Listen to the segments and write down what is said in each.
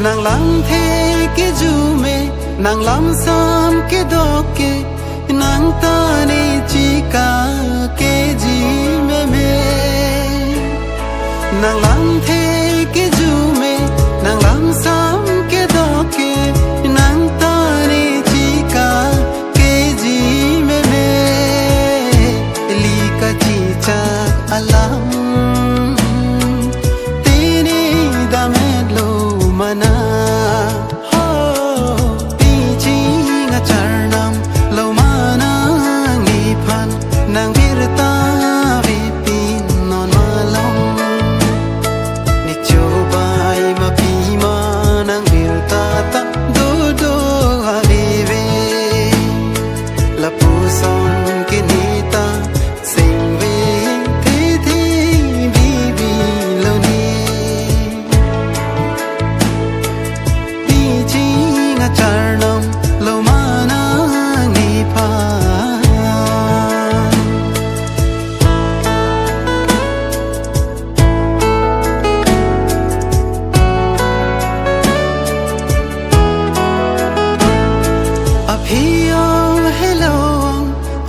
Nàng làm thế cái dù mê nàng làm xăm cái đó kê nàng ta ni chỉ cả cái gì mê mê nàng làm thế cái dù mê nàng làm xăm cái đó kê nàng ta ni chỉ cả cái gì mê mê li ka chi cha alam tini da me lo mana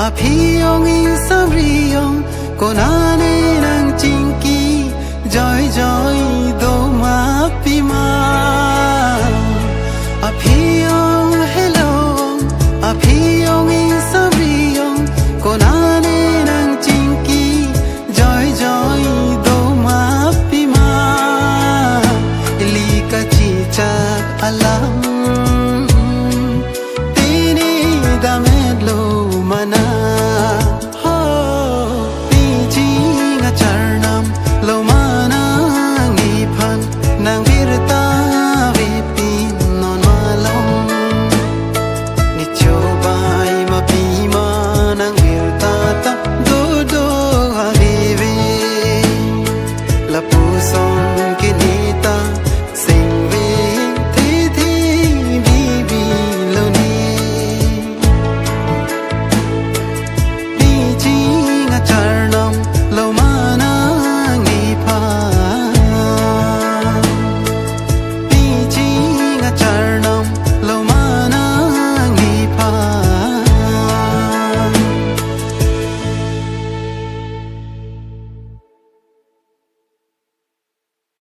Aphiong in sabriong konane nang chingki joy joy do ma pima aphiong hello aphiong in sabriong konane nang chingki joy joy do ma pima li ka chi cha alam